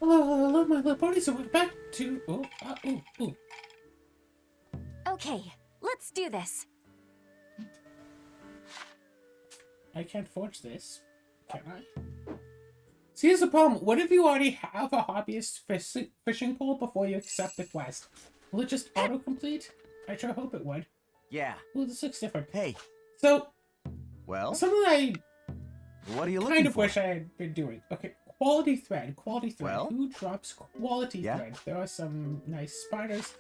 Hello, my little pony. So we're back to Okay, let's do this. I can't forge this, can I? See, here's the problem. What if you already have a hobbyist fishing pole before you accept the quest? Will it just autocomplete? I sure hope it would. Yeah. Ooh, this looks different. Hey. So, Well? something I What are you looking kind of for? wish I had been doing. Okay, quality thread. Quality thread. Well? Who drops quality Yeah? thread? There are some nice spiders.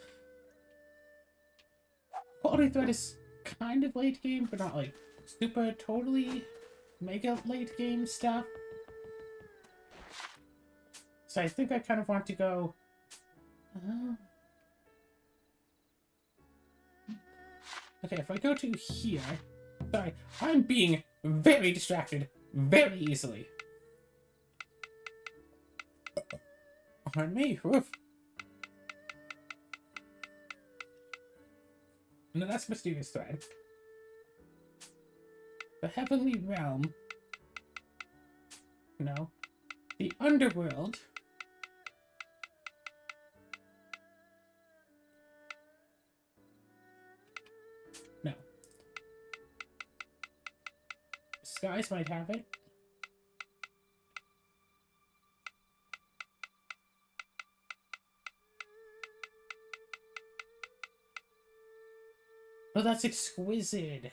Quality thread is kind of late game, but not like super totally mega late game stuff. So I think I kind of want to go. Okay, if I go to here. Sorry, I'm being very distracted very easily. On me, woof. No, that's mysterious thread. The heavenly realm. No. The underworld. No. Skies might have it. Oh, that's exquisite.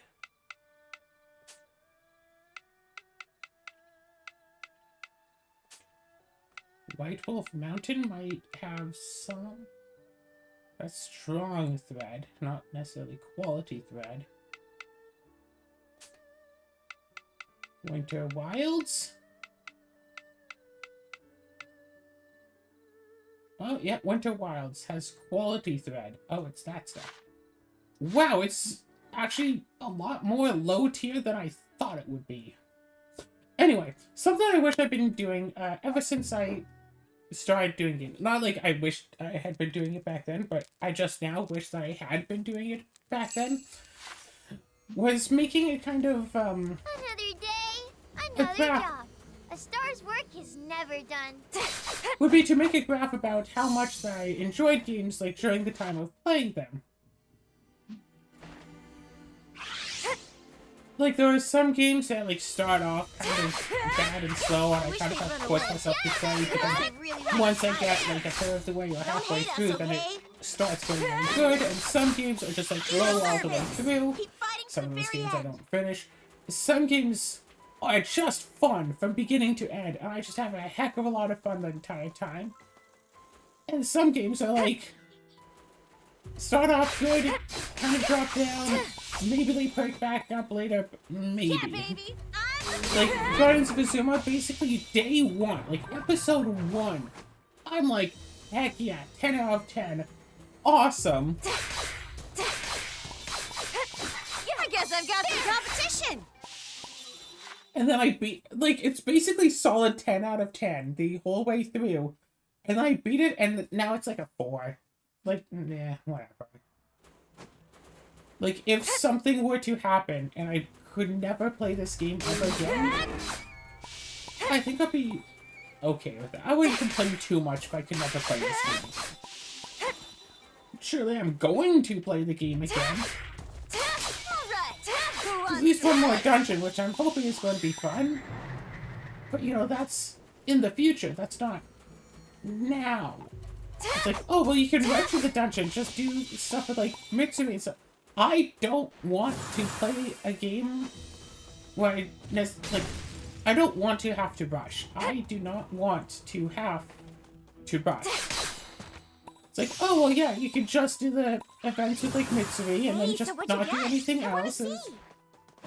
White Wolf Mountain might have some. A strong thread, not necessarily quality thread. Winter Wilds. Oh, yeah, Winter Wilds has quality thread. Oh, it's that stuff. Wow, it's actually a lot more low tier than I thought it would be. Anyway, something I wish I'd been doing ever since I started doing it. Not like I wished I had been doing it back then, but I just now wish that I had been doing it back then. Was making a kind of, Another day, another job. A star's work is never done. would be to make a graph about how much that I enjoyed games, like, during the time of playing them. Like, there are some games that, like, start off kind of bad and slow, and I kind of have to force myself to play, but then once I get, like, a third of the way or halfway through, then it starts getting really good, and some games are just, like, low all the way through. Some of those games I don't finish. Some games are just fun from beginning to end, and I just have a heck of a lot of fun the entire time. And some games are, like, start off good, kind of drop down, maybe they perk back up later, maybe. Yeah, baby. Like, Guardians of Azuma, basically day one, like episode 1, I'm like, heck yeah, 10 out of 10, awesome. Yeah, I guess I've got some competition. And then I beat, like, it's basically solid 10 out of 10 the whole way through, and I beat it, and now it's like a 4. Like, nah, whatever. Like, if something were to happen and I could never play this game ever again, I think I'd be okay with it. I wouldn't complain too much if I could never play this game. Surely I'm going to play the game again. At least one more dungeon, which I'm hoping is going to be fun. But, you know, that's in the future. That's not now. It's like, oh, well, you can run through the dungeon, just do stuff with, like, Mitsumi and stuff. I don't want to play a game where I don't want to have to rush. I do not want to have to rush. It's like, oh, well, yeah, you can just do the events with, like, Mitsumi and then just not do anything else.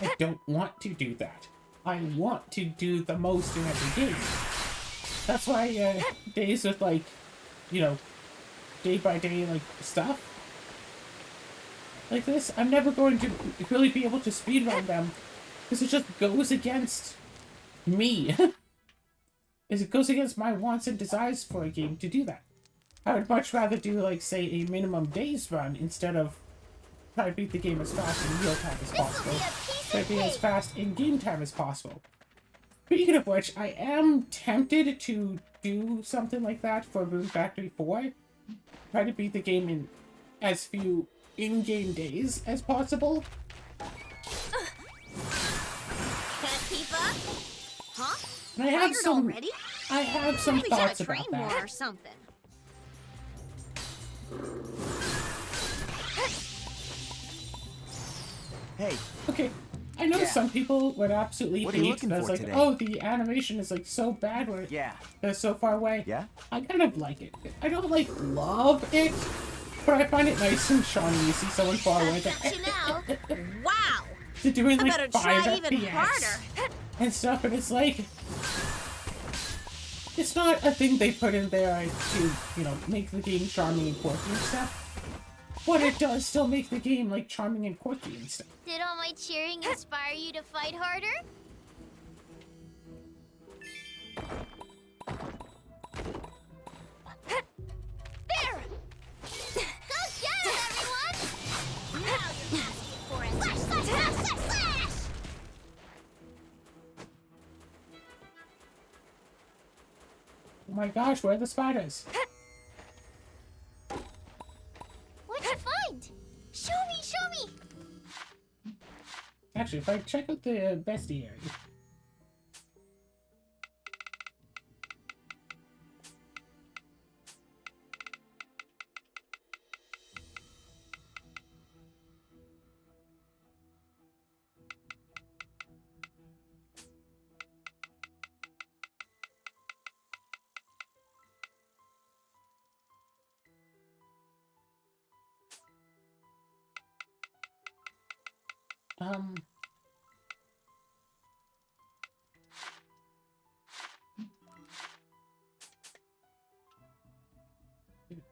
I don't want to do that. I want to do the most in every game. That's why, days with, like, you know, day by day, like, stuff like this, I'm never going to really be able to speedrun them, because it just goes against me. It goes against my wants and desires for a game to do that. I would much rather do, like, say, a minimum days run, instead of try to beat the game as fast in real time as possible. Try to be as fast in game time as possible. Speaking of which, I am tempted to do something like that for Rune Factory 4. Try to beat the game in as few in-game days as possible. Can't keep up? Huh? And I have Tired some already? thoughts We gotta about train more that. or something. Hey, Okay, I know Yeah. some people would absolutely What are you hate looking that's for like, today? oh, the animation is like so bad where yeah. they're so far away. Yeah? I kind of like it. I don't like love it, but I find it nice and charming. You see someone far away, Got you now. they're Wow! doing I like better 5 try even FPS harder. and stuff, and it's like, it's not a thing they put in there to, you know, make the game charming and quirky and stuff. But it does still make the game like charming and quirky and stuff. Did all my cheering inspire you to fight harder? There! Go get him, everyone! Now you're asking for it. Slash, slash, slash, slash, slash! Oh my gosh, where are the spiders? What'd you find? Show me, show me! Actually, if I check out the bestie area.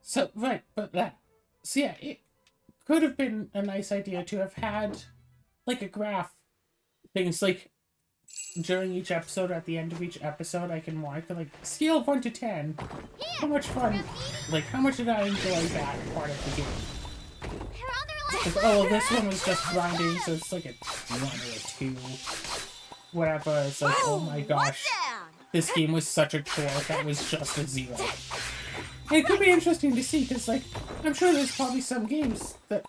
So, right, but that. So, yeah, it could have been a nice idea to have had, like, a graph. Things like, during each episode, or at the end of each episode, I can mark, like, scale of 1 to 10. How much fun, like, how much did I enjoy that part of the game? Your other Like, leg! oh, well, this one was just grinding, so it's like a 1 or a 2. Whatever, it's like, oh my gosh. Down. This game was such a chore, that was just a 0. And it could be interesting to see, because, like, I'm sure there's probably some games that,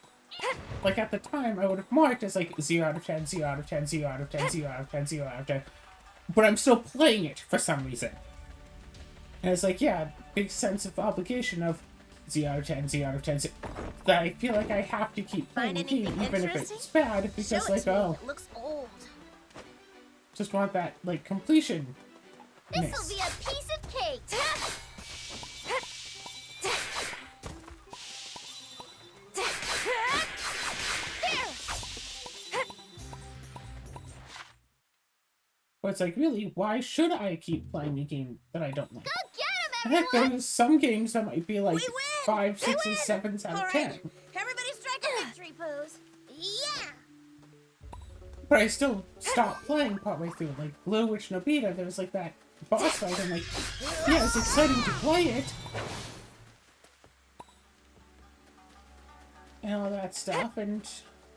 like, at the time, I would have marked as, like, 0 out of 10, 0 out of 10, 0 out of 10, 0 out of 10, 0 out of 10. But I'm still playing it for some reason. And it's like, yeah, big sense of obligation of 0 out of 10, 0 out of 10, that I feel like I have to keep playing Find the game, anything even if interesting? it's bad, Show because, it like, to me. oh, It looks old. just want that, like, completion. This'll be a piece of cake! But it's like, really, why should I keep playing a game that I don't like? Go get him, Heck, everyone! there's some games that might be like We win! 5, We 6, win! 7 out All of right. 10. Everybody strike a victory pose. Yeah! But I still stopped playing partway through. Like, Blue Witch Nobita, there was like that boss fight, and like, yeah, it's exciting to play it. And all that stuff, and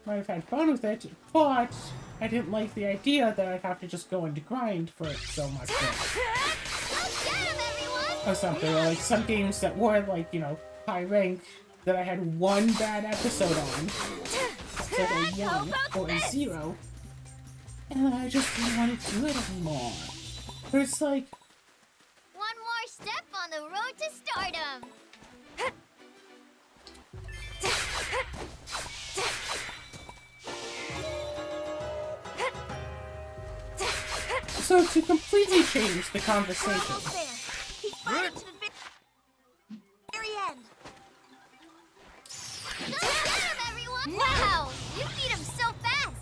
might have had fun with it, but I didn't like the idea that I'd have to just go and grind for it so much. Go get him, everyone! Or something, or like some games that were like, you know, high rank, that I had one bad episode on, like a 1 or a 0, and I just didn't want to do it anymore. But it's like, One more step on the road to stardom! so to completely change the We're conversation, almost there. Keep fighting to the very end. Go get him, everyone! Wow! You beat him so fast!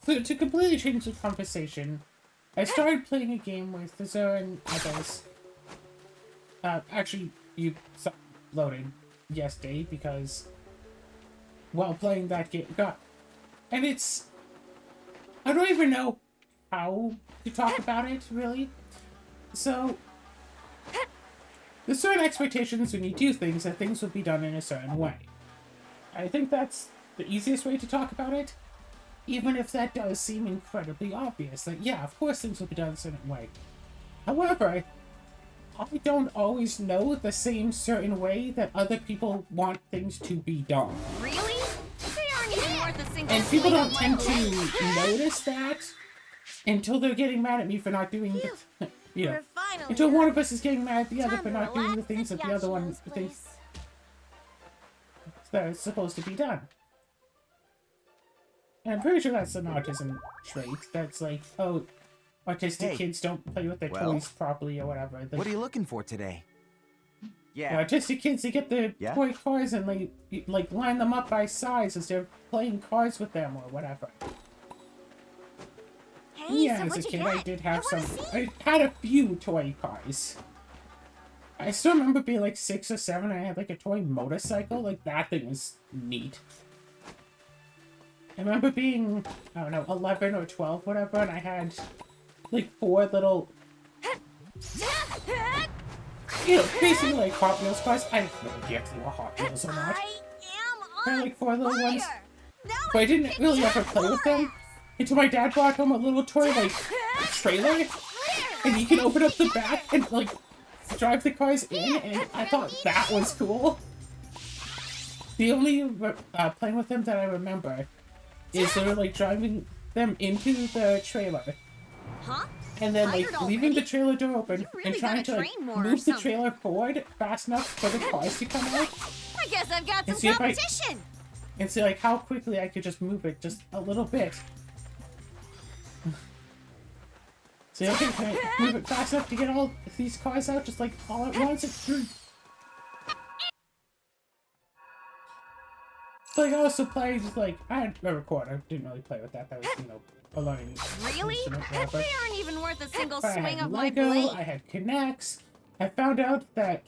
so to completely change the conversation, I started playing a game with Azuma and others. Actually, you stopped loading yesterday because while playing that game, and it's I don't even know how to talk about it, really. So, there's certain expectations when you do things that things will be done in a certain way. I think that's the easiest way to talk about it, even if that does seem incredibly obvious. That, yeah, of course things will be done a certain way. However, I don't always know the same certain way that other people want things to be done. Really? They aren't even worth a single And people swing don't of my tend to blade. notice that until they're getting mad at me for not doing the, you know, We're finally until done. one of us is getting mad at the other Time for to not doing the relax things at that the other one Yashio's thinks place. that is supposed to be done. And I'm pretty sure that's an autism trait. That's like, oh, autistic Hey. kids don't play with their Well? toys properly or whatever. What are you looking for today? Yeah, Yeah. autistic kids, they get the Yeah? toy cars and like line them up by size as they're playing cards with them or whatever. Hey, Yeah, so as a what'd you kid, get? I did have I wanna some. see. I had a few toy cars. I still remember being like 6 or 7. I had like a toy motorcycle. Like that thing was neat. I remember being, I don't know, 11 or 12, whatever, and I had like 4 little, you know, basically like Hot Wheels cars. I have no idea if they were Hot Wheels or not. I They're am on like 4 little ones. fire. Now But I I didn't kick really your ever play with them ass. until my dad brought home a little toy like trailer, and you can open up the back and like drive the cars in, and I thought that was cool. The only playing with them that I remember is they were like driving them into the trailer Huh? and then like Tired leaving the already? trailer door open You really and trying to gotta like train more or move the something. trailer forward fast enough for the cars to come out I guess I've got And some see if I- competition. and see like how quickly I could just move it just a little bit. See, okay, can I move it fast enough to get all these cars out just like all at once? Like I also played like I had a recorder. Didn't really play with that. That was, you know, a learning Really? instrument, They whatever. aren't even worth a single But I swing had of my Lego, blade. I had Kinects. I found out that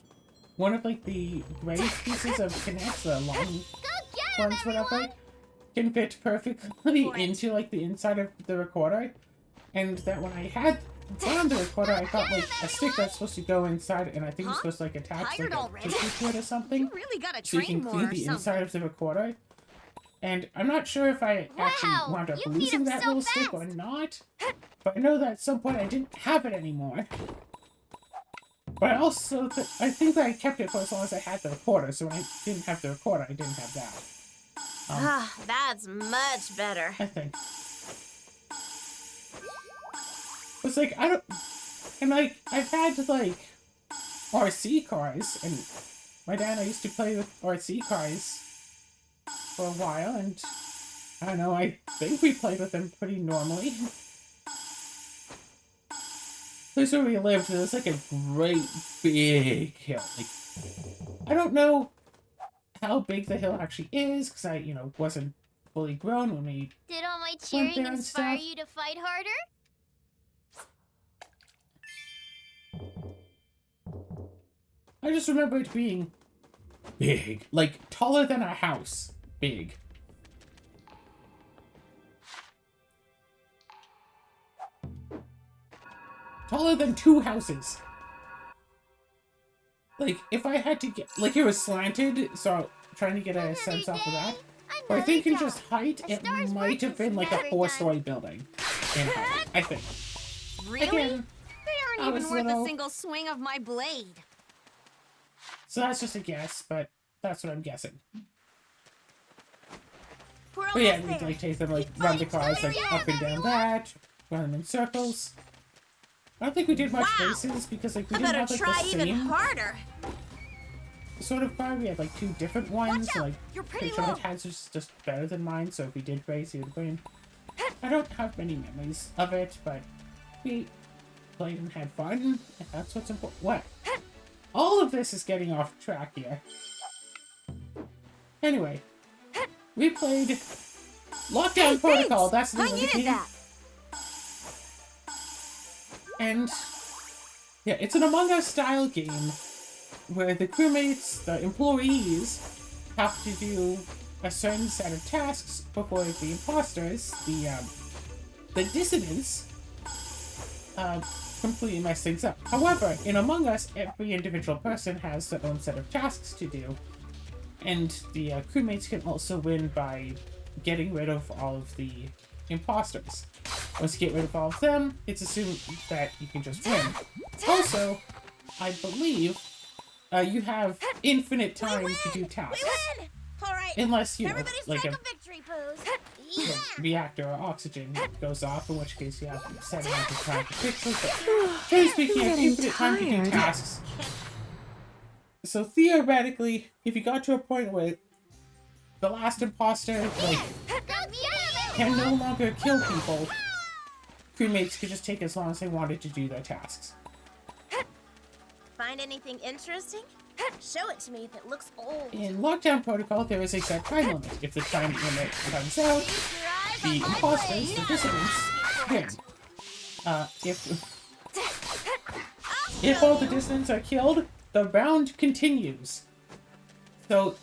one of like the gray pieces of Kinects, the long Go get 'em, ones, whatever, everyone. can fit perfectly For it. into like the inside of the recorder. And that when I had found the recorder, I got like a stick that's supposed to go inside, and I think it's Huh? supposed to like attach Tired like a already? tissue to it or something. You really gotta So you train can more clean or the something. inside of the recorder. And I'm not sure if I actually Wow, wound up you beat losing him that so little stick or fast. not. But I know that at some point I didn't have it anymore. But I also, I think that I kept it for as long as I had the recorder. So when I didn't have the recorder, I didn't have that. Ah, that's much better. I think. It's like, I don't... And like, I've had like RC cars, and my dad and I used to play with RC cars for a while, and I don't know, I think we played with them pretty normally. The place where we lived, there was like a great big hill. Like, I don't know how big the hill actually is, because I, you know, wasn't fully grown when we... Did all my Went cheering there and inspire stuff. you to fight harder? I just remember it being big. Like, taller than a house. Big. Taller than 2 houses. Like, if I had to get... Like, it was slanted, so trying to get a sense off of that. But I think in just height, A it star's might work have is been like a never 4-story building. In height, I think. Really? Again, They I aren't even was worth little. a single swing of my blade. so that's just a guess, but that's what I'm guessing. We're But yeah, almost we there. like take them like run the cars like up and down that, run them in circles. I don't think we did much Wow. races because like we I didn't better have like try the even same harder. sort of car. We had like 2 different ones. Watch So, out, like you're pretty sure low. that Taz was just better than mine. So if we did race, he would win. I don't have many memories of it, but we played and had fun. And that's what's important. What? All of this is getting off track here. Anyway, we played Lockdown Hey, Protocol. thanks. That's the I name of the needed game. that. And yeah, it's an Among Us style game where the crewmates, the employees, have to do a certain set of tasks before the imposters, the the dissonance completely mess things up. However, in Among Us, every individual person has their own set of tasks to do, and the crewmates can also win by getting rid of all of the imposters. Once you get rid of all of them, it's assumed that you can just win. Also, I believe you have infinite time to do tasks. We win! All right. Unless, you know, Everybody like strike a a victory pose. Yeah. reactor or oxygen goes off, in which case you have a set amount of time to fix it. But generally speaking, you have infinite time to do tasks. So theoretically, if you got to a point where the last imposter, like, can no longer kill people, crewmates could just take as long as they wanted to do their tasks. Find anything interesting? Show it to me if it looks old. In Lockdown Protocol, there is a set time limit. If the time limit runs out, the imposters, the dissidents, win. If all the dissidents are killed, the round continues. So,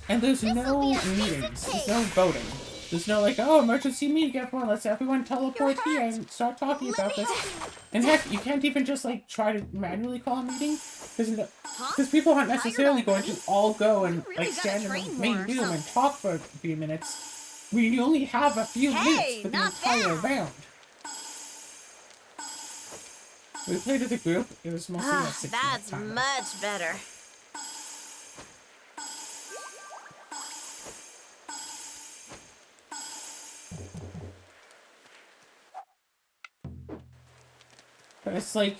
and there's no meetings, there's no voting. There's no like, oh, emergency meeting, everyone, let's everyone teleport here and start talking about this. And heck, you can't even just like try to manually call a meeting, because people aren't necessarily going to all go and like stand in the main room and talk for a few minutes. We only have a few minutes for the entire round. We played as a group, it was mostly a 6 That's timer. much better. But it's like,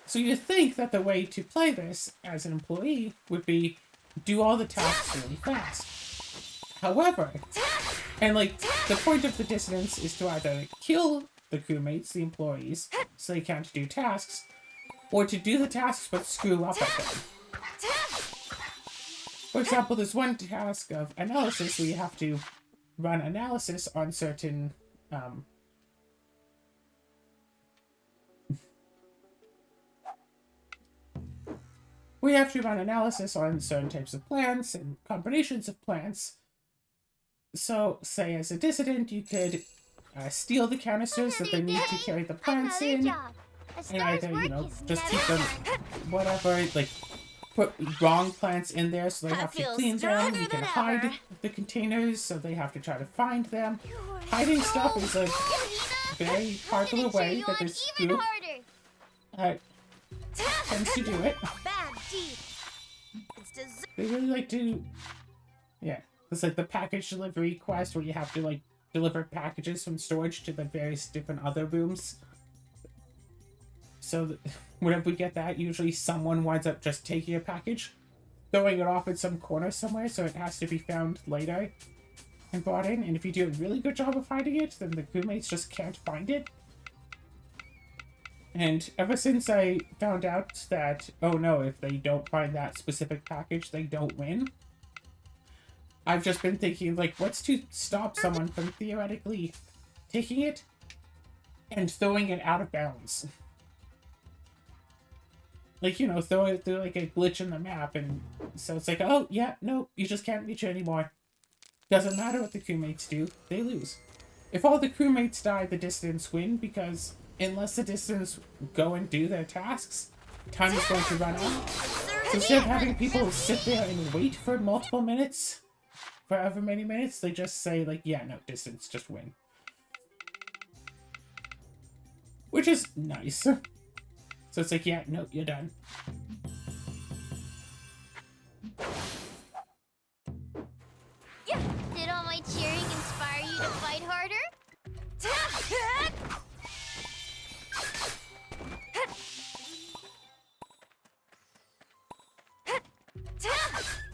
so you think that the way to play this as an employee would be do all the tasks really fast. However, and like the point of the dissonance is to either kill the crewmates, the employees, so they can't do tasks, or to do the tasks but screw up at them. For example, there's one task of analysis where you have to run analysis on certain we have to run analysis on certain types of plants and combinations of plants. So, say as a dissident, you could steal the canisters that they need to carry the plants in, and either, you know, just keep them, whatever, like, put wrong plants in there so they have to clean them. You can hide the containers so they have to try to find them. Hiding stuff is a very popular way that this group tends to do it. They really like to, yeah. It's like the package delivery quest where you have to like deliver packages from storage to the various different other rooms. So whenever we get that, usually someone winds up just taking a package, throwing it off in some corner somewhere, so it has to be found later and brought in. And if you do a really good job of hiding it, then the crewmates just can't find it. And ever since I found out that, oh no, if they don't find that specific package, they don't win, I've just been thinking, like, what's to stop someone from theoretically taking it and throwing it out of bounds? Like, you know, throw it through, like, a glitch in the map, and so it's like, oh, yeah, no, you just can't reach it anymore. Doesn't matter what the crewmates do, they lose. If all the crewmates die, the dissidents win, because unless the dissidents go and do their tasks, time is going to run out. So instead of having people sit there and wait for multiple minutes, for however many minutes, they just say, like, yeah, no, dissidents just win. Which is nice. So it's like, yeah, no, you're done. Did all my cheering inspire you to fight harder?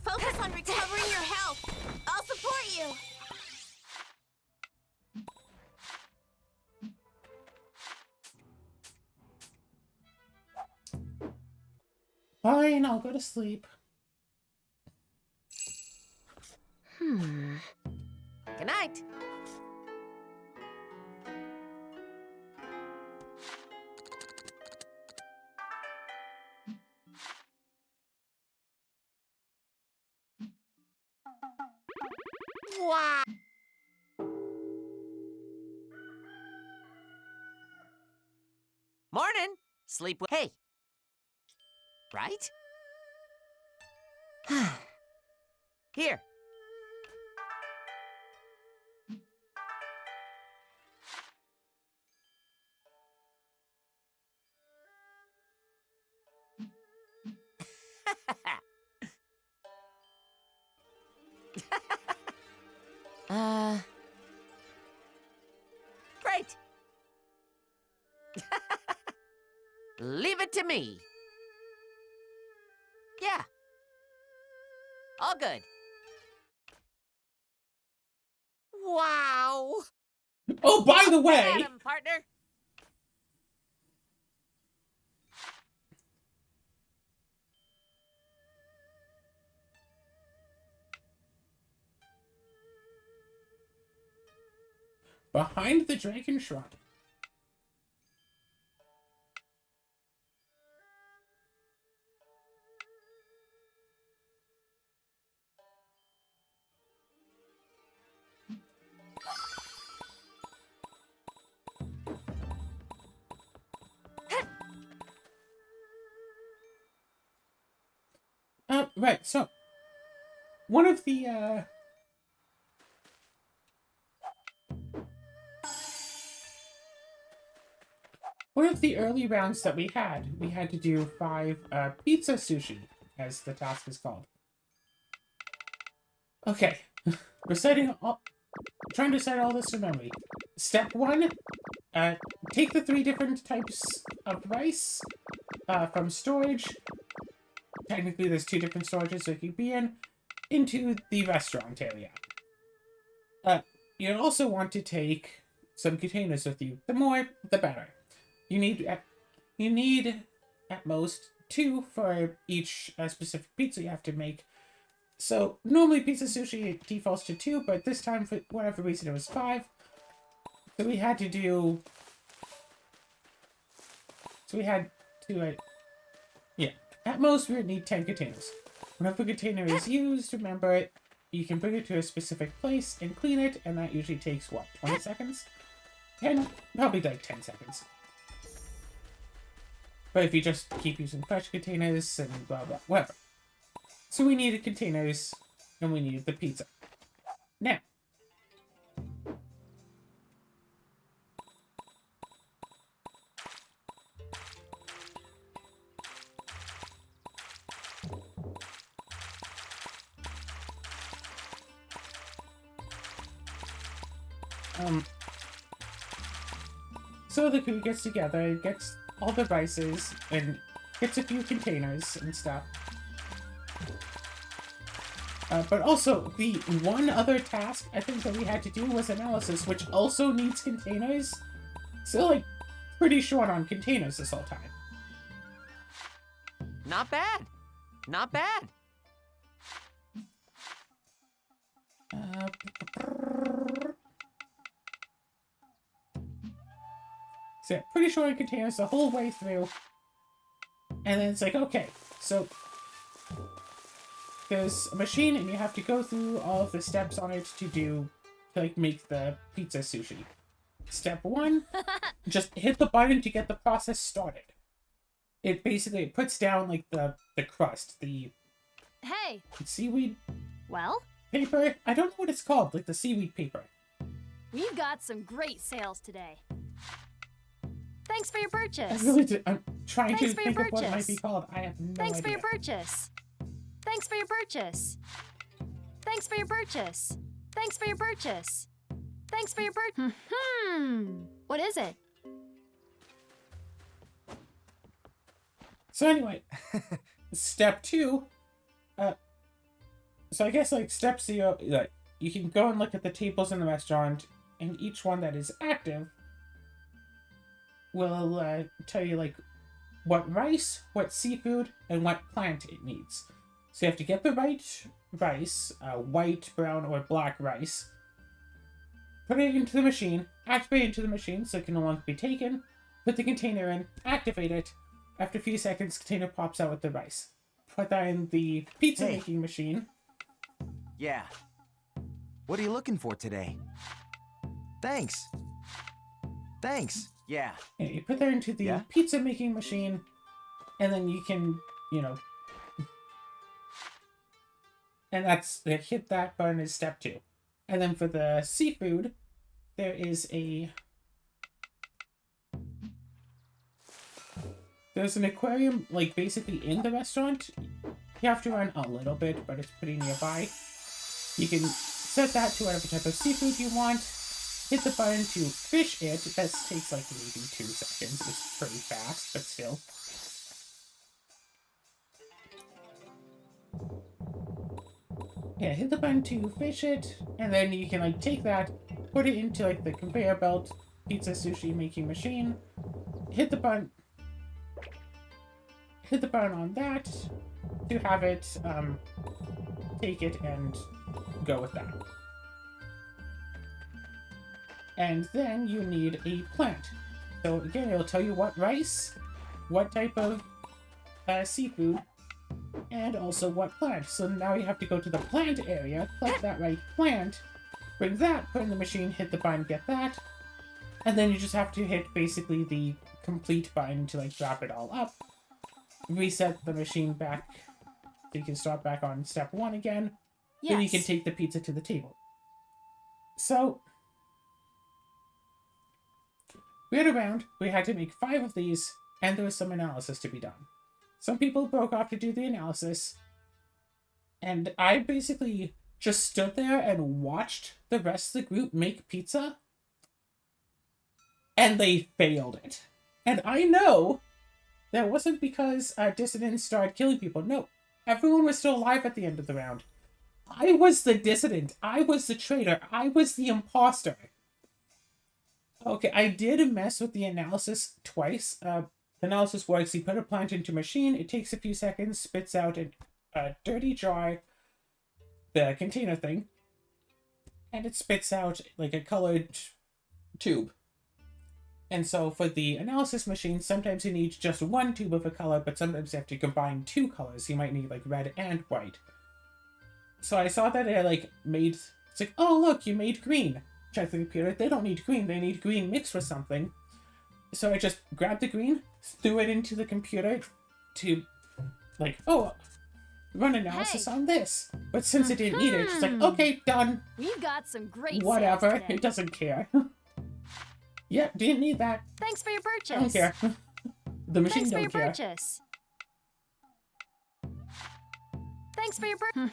Focus on recovering your health. I'll support you. Fine, I'll go to sleep. Good night. Wow. Morning. Sleep well. Hey. Right? Here. Great. Leave it to me. Yeah. All good. Wow. Oh, by the Get way, at him, partner. behind the dragon shrine. Right, so one of the early rounds that we had to do 5 pizza sushi, as the task is called. Okay, trying to recite all this from memory. Step 1, take the 3 different types of rice from storage. Technically, there's 2 different storages that you could be in, into the restaurant area. You also want to take some containers with you. The more, the better. You need at most 2 for each specific pizza you have to make. So normally pizza sushi defaults to 2, but this time for whatever reason it was 5. So we had to do. So we had to. Yeah, at most we would need 10 containers. Whenever a container is used, remember you can bring it to a specific place and clean it, and that usually takes what, 20 seconds? 10, probably like 10 seconds. But if you just keep using fresh containers and blah blah, whatever. So we needed containers, and we needed the pizza. Now. So the crew gets together, gets all the rices, and gets a few containers and stuff. But also, the one other task I think that we had to do was analysis, which also needs containers. So, like, pretty short on containers this whole time. Not bad. Not bad. So, yeah, pretty short on containers the whole way through. And then it's like, okay, so there's a machine and you have to go through all of the steps on it to like, make the pizza sushi. Step 1, just hit the button to get the process started. It basically puts down, like, the crust, the Hey. seaweed Well, paper. I don't know what it's called, like the seaweed paper. we've got some great sales today. Thanks for your I purchase. really did. I'm trying Thanks to for your think of what it might purchase. be called. I have no Thanks for idea. your purchase. Thanks for your purchase. Thanks for your purchase. Thanks for your purchase. Thanks for your purchase. What is it? So anyway, step 2. So I guess like step 0, like you can go and look at the tables in the restaurant, and each one that is active will tell you like what rice, what seafood, and what plant it needs. So you have to get the right rice, white, brown, or black rice. Put it into the machine, activate it into the machine so it can no longer be taken. Put the container in, activate it. After a few seconds, container pops out with the rice. Put that in the pizza making machine. Yeah. What are you looking for today? Thanks. Thanks. Yeah. Yeah, you put that into the Yeah? pizza making machine, and then you can, you know, and that's hit that button is step 2. And then for the seafood, there is there's an aquarium, like, basically in the restaurant. You have to run a little bit, but it's pretty nearby. You can set that to whatever type of seafood you want. Hit the button to fish it. That takes like maybe 2 seconds. It's pretty fast, but still. Yeah, hit the button to fish it, and then you can like take that, put it into like the conveyor belt pizza sushi making machine. Hit the button on that to have it take it and go with that. And then you need a plant. So again, it'll tell you what rice, what type of seafood, and also what plant. So now you have to go to the plant area, collect that right plant, bring that, put in the machine, hit the button, get that, and then you just have to hit basically the complete button to like wrap it all up, reset the machine back so you can start back on step 1 again. Yes. Then you can take the pizza to the table. So we had a round, we had to make 5 of these, and there was some analysis to be done. Some people broke off to do the analysis, and I basically just stood there and watched the rest of the group make pizza, and they failed it. And I know that wasn't because dissidents started killing people. No, everyone was still alive at the end of the round. I was the dissident. I was the traitor. I was the imposter. Okay, I did mess with the analysis twice. Analysis works. You put a plant into a machine. It takes a few seconds, spits out a dirty jar, the container thing, and it spits out like a colored tube. And so for the analysis machine, sometimes you need just 1 tube of a color, but sometimes you have to combine 2 colors. You might need like red and white. So I saw that it like made, it's like, oh look, you made green. Check the computer, they don't need green, they need green mixed with something. So I just grabbed the green, threw it into the computer to like, oh, run analysis on this. But since it didn't need it, it's like, okay, done. We've got some great Whatever, sales today. it doesn't care. Yeah, didn't need that. Thanks for your purchase. I don't care. The machine Thanks for your don't care. purchase. Thanks for your purchase.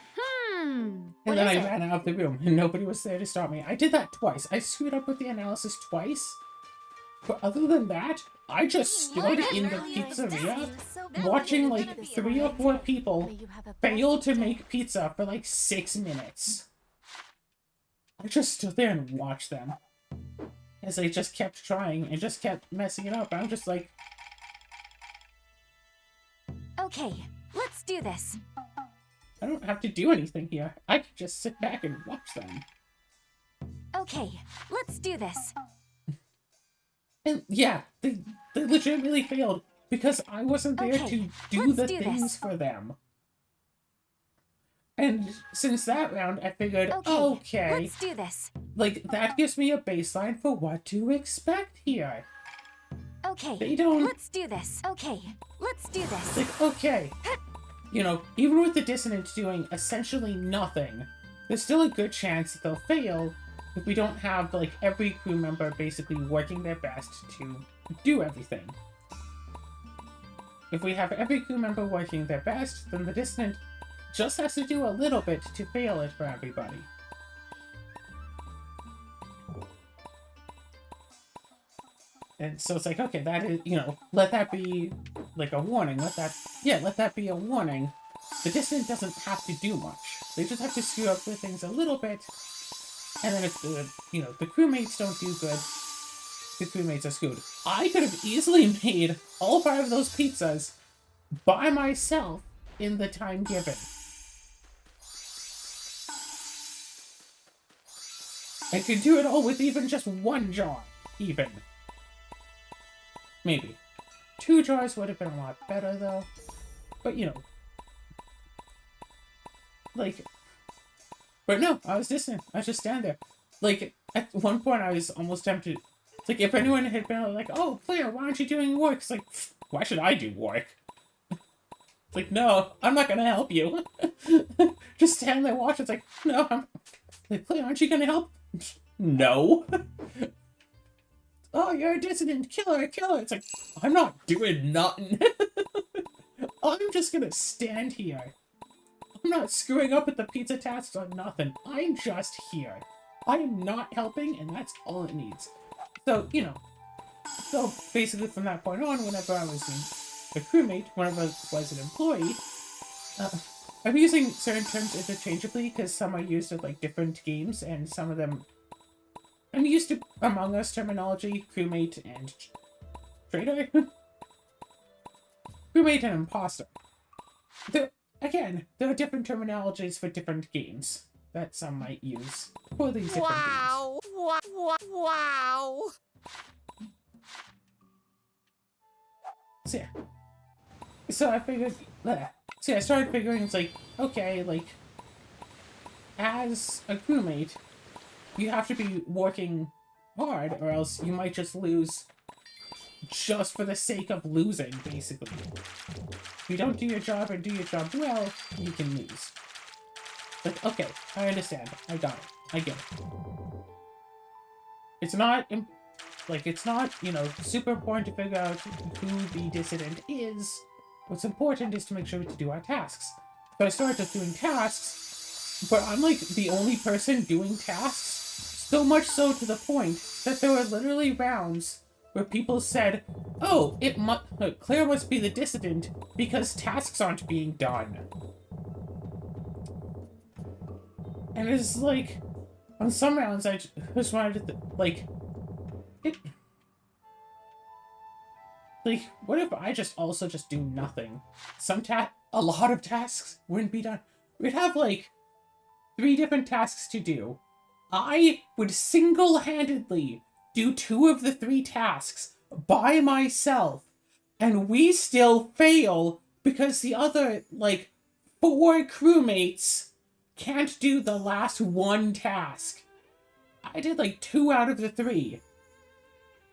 And then I ran out of the room, and nobody was there to stop me. I did that twice. I screwed up with the analysis twice. But other than that, I just stood in the pizzeria watching like 3 or 4 people fail to make pizza for like 6 minutes. I just stood there and watched them as they just kept trying and just kept messing it up. I'm just like, Okay, let's do this. I don't have to do anything here. I can just sit back and watch them. Okay, let's do this. And yeah, they legitimately failed because I wasn't there Okay, to do let's the do things this. for them. And since that round, I figured, okay, Let's do this. like, that gives me a baseline for what to expect here. Okay, They don't- let's do this. Okay, let's do this. Like, okay, you know, even with the dissonant doing essentially nothing, there's still a good chance that they'll fail if we don't have, like, every crew member basically working their best to do everything. If we have every crew member working their best, then the dissonant just has to do a little bit to fail it for everybody. And so it's like, okay, that is, you know, let that be like a warning. Let that be a warning. The dissonant doesn't have to do much. They just have to screw up with things a little bit. And then if the, you know, the crewmates don't do good, the crewmates are screwed. I could have easily made all 5 of those pizzas by myself in the time given. I could do it all with even just 1 jar, even. Maybe. 2 jars would have been a lot better, though. But, you know. Like... But no, I was distant. I was just standing there. Like, at one point I was almost tempted... It's like, if anyone had been like, oh, Claire, why aren't you doing work? It's like, why should I do work? It's like, no, I'm not gonna help you. Just stand there, watch. It's like, no, I'm... Like, Claire, aren't you gonna help? No. Oh, you're a dissident. Kill her, kill her. It's like, I'm not doing nothing. I'm just gonna stand here. I'm not screwing up with the pizza tasks or nothing. I'm just here. I am not helping, and that's all it needs. So, you know. So, basically from that point on, whenever I was a crewmate, whenever I was an employee, I'm using certain terms interchangeably because some are used with, like, different games, and some of them... I'm used to Among Us terminology, crewmate, and traitor. Crewmate and imposter. Again, there are different terminologies for different games that some might use for these different games. Wow! So yeah. So I figured... So yeah, I started figuring, it's like, okay, like, as a crewmate, you have to be working hard, or else you might just lose just for the sake of losing, basically. If you don't do your job and do your job well, you can lose. Like, okay, I understand. I got it. I get it. It's not, it's not, you know, super important to figure out who the dissident is. What's important is to make sure to do our tasks. So I started just doing tasks, but I'm like the only person doing tasks. So much so to the point that there were literally rounds where people said, oh, Claire must be the dissident because tasks aren't being done. And it's like, on some rounds I just wanted to, like, what if I just also just do nothing? A lot of tasks wouldn't be done. We'd have, like, 3 different tasks to do. I would single-handedly do 2 of the 3 tasks by myself, and we still fail because the other, like, 4 crewmates can't do the last 1 task. I did, like, 2 out of the 3.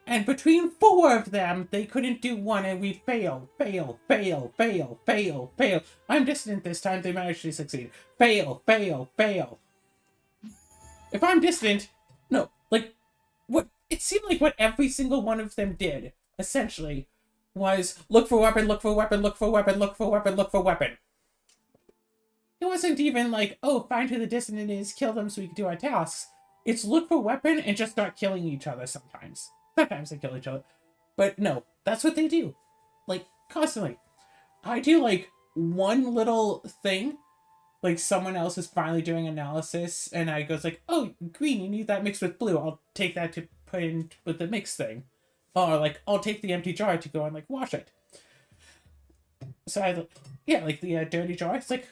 And between 4 of them, they couldn't do 1, and we'd fail. Fail. I'm dissident this time, they managed to succeed. Fail. If I'm dissident, no, like, what, it seemed like what every single one of them did, essentially, was look for weapon. It wasn't even like, oh, find who the dissident is, kill them so we can do our tasks. It's look for weapon and just start killing each other sometimes. Sometimes they kill each other. But no, that's what they do. Like, constantly. I do, like, one little thing. Like, someone else is finally doing analysis, and I goes like, oh, green, you need that mixed with blue. I'll take that to put in with the mixed thing. Or, like, I'll take the empty jar to go and, like, wash it. So like, the dirty jar. It's like,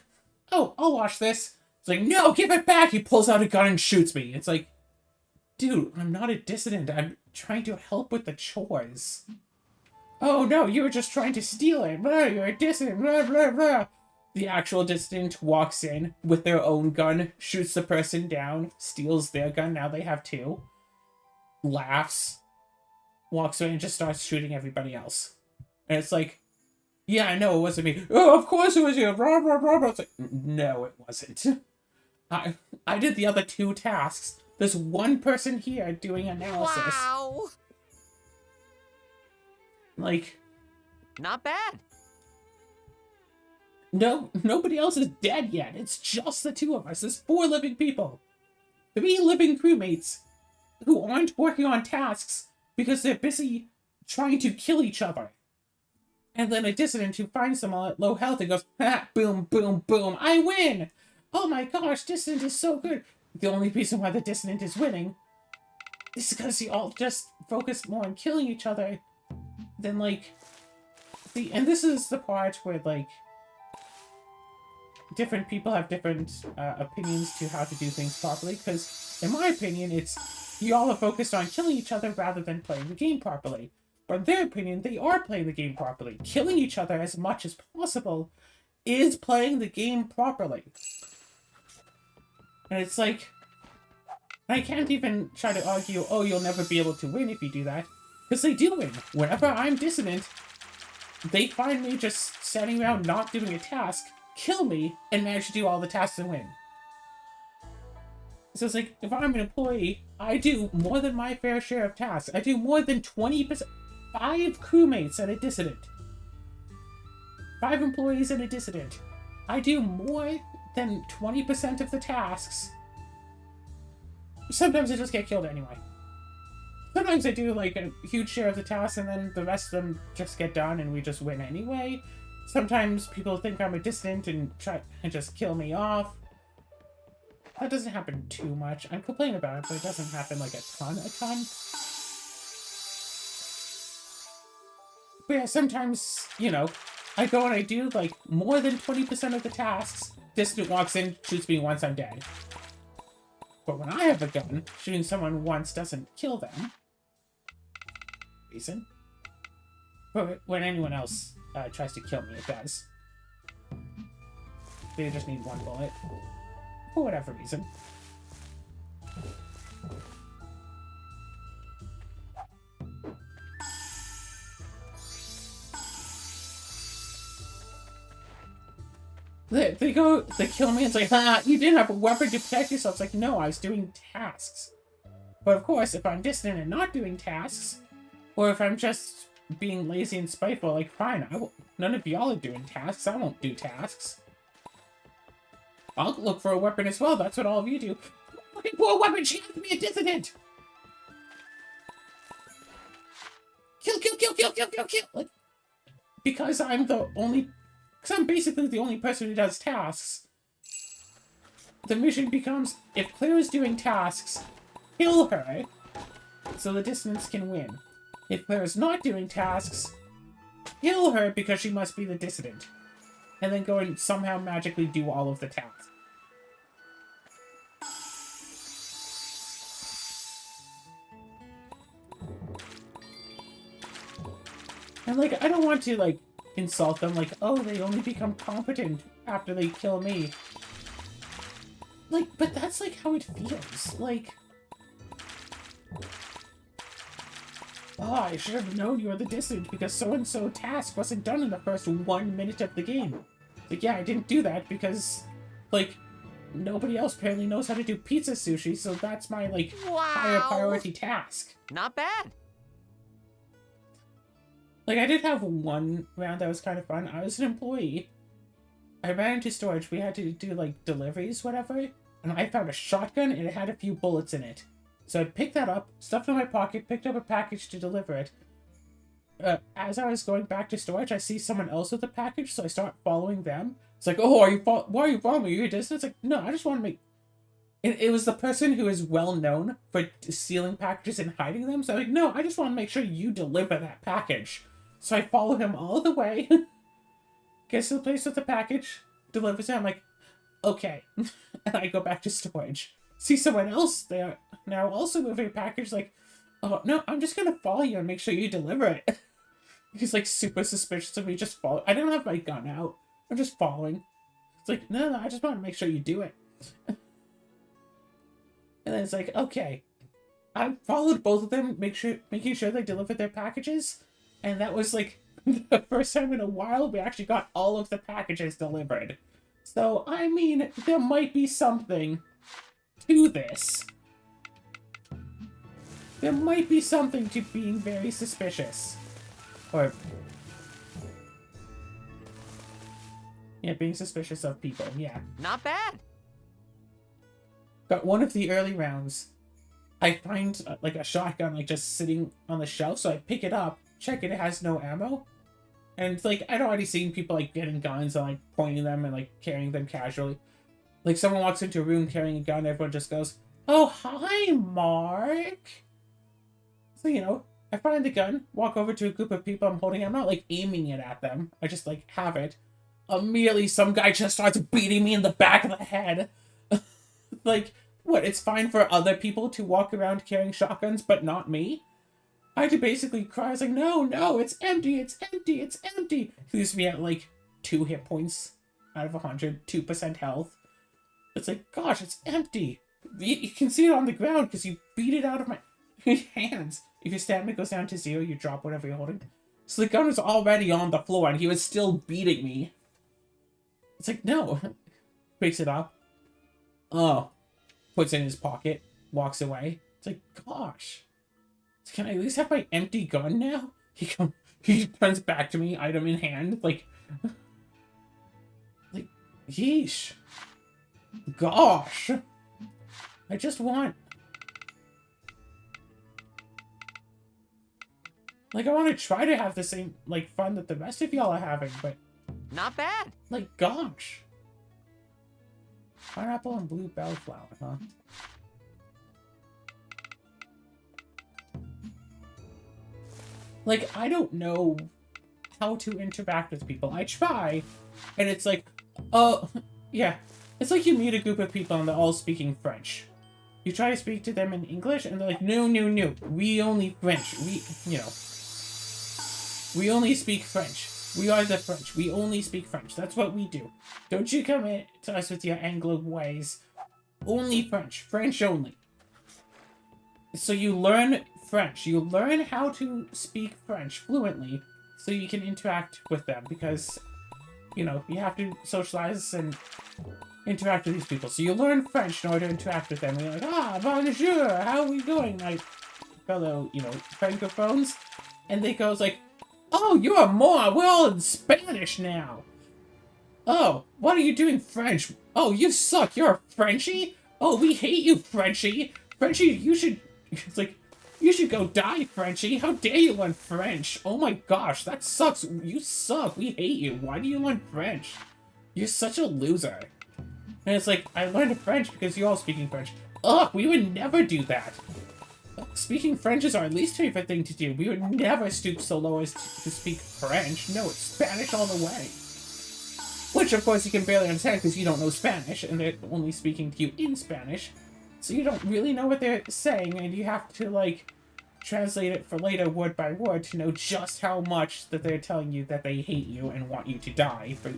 oh, I'll wash this. It's like, no, give it back! He pulls out a gun and shoots me. It's like, dude, I'm not a dissident. I'm trying to help with the chores. Oh, no, you were just trying to steal it. Blah, you're a dissident. Blah, blah, blah. The actual dissident walks in with their own gun, shoots the person down, steals their gun, now they have 2, laughs, walks away and just starts shooting everybody else. And it's like, yeah, I know it wasn't me. Oh, of course it was you. Blah, blah, blah, blah. It's like, no, it wasn't. I did the other 2 tasks. There's 1 person here doing analysis. Wow! Like, Not bad. no, nobody else is dead yet. It's just the 2 of us. There's 4 living people. 3 living crewmates who aren't working on tasks because they're busy trying to kill each other. And then a dissident who finds them all at low health and goes, ha, boom, boom, boom, I win! Oh my gosh, dissident is so good. The only reason why the dissident is winning is because you all just focus more on killing each other than, like, and this is the part where, like, different people have different opinions to how to do things properly, because, in my opinion, it's, you all are focused on killing each other rather than playing the game properly. But in their opinion, they are playing the game properly. Killing each other as much as possible is playing the game properly. And it's like, I can't even try to argue, oh, you'll never be able to win if you do that. Because they do win. Whenever I'm dissident, they find me just standing around not doing a task, kill me, and manage to do all the tasks and win. So it's like, if I'm an employee, I do more than my fair share of tasks. I do more than 20%. 5 crewmates and a dissident. 5 employees and a dissident. I do more than 20% of the tasks. Sometimes I just get killed anyway. Sometimes I do like a huge share of the tasks and then the rest of them just get done and we just win anyway. Sometimes people think I'm a dissident and try and just kill me off. That doesn't happen too much. I'm complaining about it, but it doesn't happen like a ton. But yeah, sometimes, you know, I go and I do like more than 20% of the tasks. Dissident walks in, shoots me once, I'm dead. But when I have a gun, shooting someone once doesn't kill them. Reason. But when anyone else tries to kill me, it does. They just need 1 bullet. For whatever reason. They kill me, it's like, ah, you didn't have a weapon to protect yourself. It's like, no, I was doing tasks. But of course, if I'm distant and not doing tasks, or if I'm just being lazy and spiteful, like, fine, none of y'all are doing tasks, I won't do tasks. I'll look for a weapon as well, that's what all of you do. Looking for a weapon, she has to be a dissident! Kill! Like, because I'm basically the only person who does tasks. The mission becomes, if Claire is doing tasks, kill her, so the dissidents can win. If Claire is not doing tasks, kill her because she must be the dissident. And then go and somehow magically do all of the tasks. And like, I don't want to like insult them like, oh, they only become competent after they kill me. Like, but that's like how it feels. Like, oh, I should have known you were the dissident because so-and-so task wasn't done in the first 1 minute of the game. Like, yeah, I didn't do that because, like, nobody else apparently knows how to do pizza sushi, so that's my, like, higher priority task. Not bad. Like, I did have one round that was kind of fun. I was an employee. I ran into storage. We had to do, like, deliveries, whatever. And I found a shotgun, and it had a few bullets in it. So I picked that up, stuffed it in my pocket, picked up a package to deliver it. As I was going back to storage, I see someone else with a package, so I start following them. It's like, oh, why are you following me? Are you a distant? It's like, no, I just want to make... It was the person who is well known for stealing packages and hiding them. So I'm like, no, I just want to make sure you deliver that package. So I follow him all the way. Gets to the place with the package. Delivers it. I'm like, okay. And I go back to storage. See someone else there now also moving a package. Like, oh, no, I'm just going to follow you and make sure you deliver it. He's like super suspicious of me. Just follow. I don't have my gun out. I'm just following. It's like, no, I just want to make sure you do it. And then it's like, okay. I followed both of them, making sure they delivered their packages. And that was like the first time in a while we actually got all of the packages delivered. So, I mean, there might be something to this. There might be something to being very suspicious. Or... yeah, being suspicious of people, yeah. Not bad. Got one of the early rounds. I find, like, a shotgun, like, just sitting on the shelf, so I pick it up, check it has no ammo. And it's like, I'd already seen people, like, getting guns and, like, pointing them and, like, carrying them casually. Like, someone walks into a room carrying a gun, everyone just goes, oh, hi, Mark! So, you know, I find the gun, walk over to a group of people I'm holding. I'm not, like, aiming it at them. I just, like, have it. Immediately, some guy just starts beating me in the back of the head. Like, what, it's fine for other people to walk around carrying shotguns, but not me? I had to basically cry. I was like, no, it's empty, it's empty, it's empty. He leaves me at, like, 2 hit points out of 100, 2% health. It's like, gosh, it's empty. You can see it on the ground because you beat it out of my hands. If your stamina goes down to 0, you drop whatever you're holding. So the gun was already on the floor and he was still beating me. It's like, no. Picks it up. Oh. Puts it in his pocket. Walks away. It's like, gosh. Can I at least have my empty gun now? He turns back to me, item in hand. Like, yeesh. Gosh. I just want... Like, I want to try to have the same, like, fun that the rest of y'all are having, but... Not bad. Like, gosh. Pineapple and blue bellflower, huh? Like, I don't know how to interact with people. I try, and it's like, oh, yeah. It's like you meet a group of people and they're all speaking French. You try to speak to them in English, and they're like, no, no, no. We only French. We only speak French. We are the French. We only speak French. That's what we do. Don't you come in to us with your Anglo ways. Only French. French only. So you learn French. You learn how to speak French fluently so you can interact with them because, you know, you have to socialize and interact with these people. So you learn French in order to interact with them. And you're like, ah, bonjour, how are we going, my fellow, you know, francophones? And they goes like, oh, you're more. We're all in Spanish now. Oh, what are you doing French? Oh, you suck. You're a Frenchie? Oh, we hate you, Frenchie. Frenchie, you should... It's like, you should go die, Frenchie. How dare you learn French? Oh my gosh, that sucks. You suck. We hate you. Why do you learn French? You're such a loser. And it's like, I learned French because you're all speaking French. Ugh, we would never do that. Speaking French is our least favorite thing to do. We would never stoop so low as to speak French. No, it's Spanish all the way. Which, of course, you can barely understand because you don't know Spanish, and they're only speaking to you in Spanish. So you don't really know what they're saying, and you have to, like, translate it for later word by word to know just how much that they're telling you that they hate you and want you to die for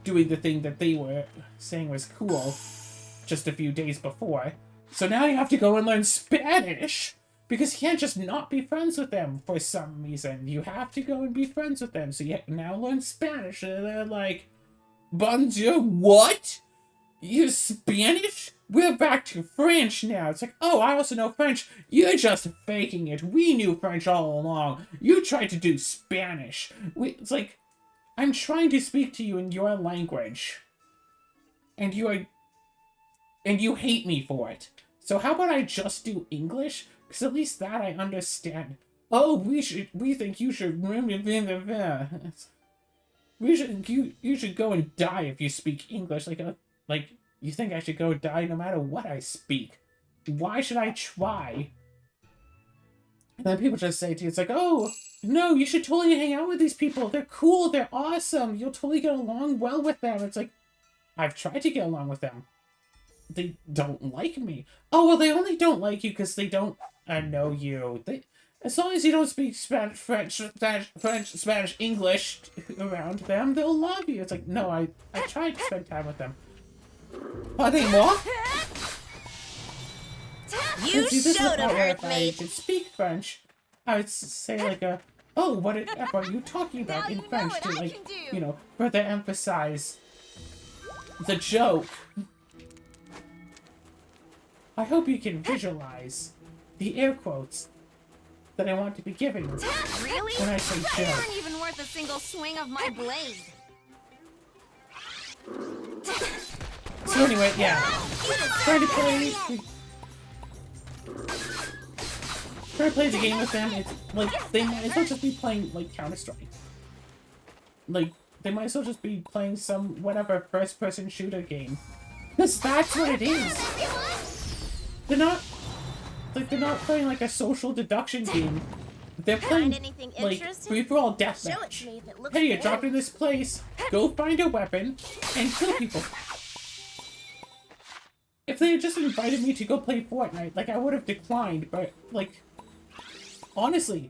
doing the thing that they were saying was cool just a few days before. So now you have to go and learn Spanish! Because you can't just not be friends with them for some reason. You have to go and be friends with them. So you now learn Spanish. And they're like, bonjour, what? You Spanish? We're back to French now. It's like, oh, I also know French. You're just faking it. We knew French all along. You tried to do Spanish. It's like, I'm trying to speak to you in your language. And you hate me for it. So how about I just do English? Because at least that I understand. Oh, we think you should... You should go and die if you speak English. Like, you think I should go die no matter what I speak. Why should I try? And then people just say to you, it's like, oh, no, you should totally hang out with these people. They're cool. They're awesome. You'll totally get along well with them. It's like, I've tried to get along with them. They don't like me. Oh, well, they only don't like you because they don't know you. As long as you don't speak Spanish, French, Spanish, English around them, they'll love you. It's like, no, I tried to spend time with them. Pardon-moi? You showed him, If I Earthmate. could speak French, I would say like a, oh, what are you talking about Now in you know French what to I like, can do. you know, further emphasize the joke. I hope you can visualize the air quotes that I want to be giving Really? when I say They joke. aren't even worth a single swing of my blade. So anyway, yeah, trying to play the game with them. It's like they might as well just be playing like Counter-Strike. Like they might as well just be playing some whatever first-person shooter game. Because that's what it is. They're not playing like a social deduction game. They're playing Find anything like interesting? free-for-all Show it deathmatch. to me if it looks Hey, you're good. dropped in this place. Go find a weapon and kill people. If they had just invited me to go play Fortnite, like, I would have declined, but, like, honestly,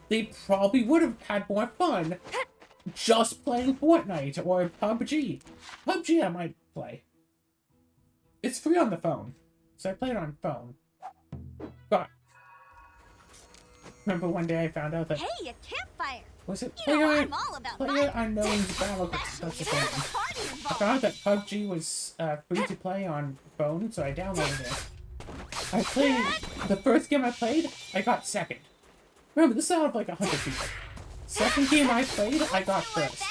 they probably would have had more fun just playing Fortnite or PUBG. PUBG I might play. It's free on the phone, So I played on phone. But remember one day I found out that Hey, a campfire. was it You know Player I'm all about Player fire. Unknown's Battleground? That's the Especially if there's a thing. party I involved. found out that PUBG was free to play on phone, so I downloaded it. I played the first game I played, I got second. Remember, this is out of like 100 people. Second game I played, I got first.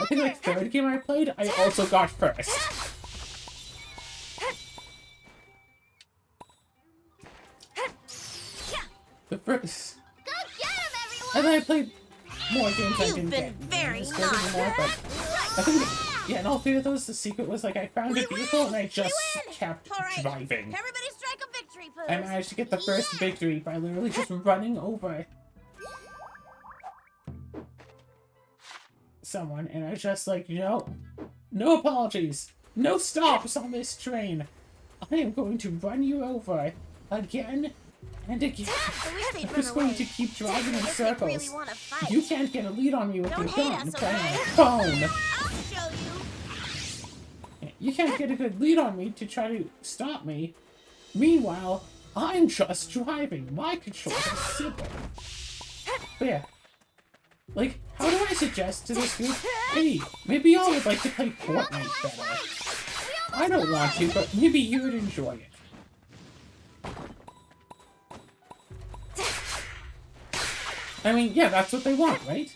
I think like third game I played, I also got first. The first. Go get him, everyone. And then I played more games I You've didn't been get. very I started naughty. more, but I think, yeah, in all three of those, the secret was like I found a vehicle and I just kept All right. driving. Everybody strike a victory pose. I managed to get the first victory by literally just running over someone, and I was just like, no apologies, no stops on this train. I am going to run you over again and again. I wish they'd I'm run just going away. to keep driving in If they circles. really want to fight. You can't get a lead on me with Don't your hate gun us, playing on okay? a phone. I'll show you. You can't get a good lead on me to try to stop me. Meanwhile, I'm just driving. My controls are simple. But yeah. Like, how do I suggest to this group, hey, maybe y'all would like to play Fortnite better. I don't want to, but maybe you would enjoy it. I mean, yeah, that's what they want, right?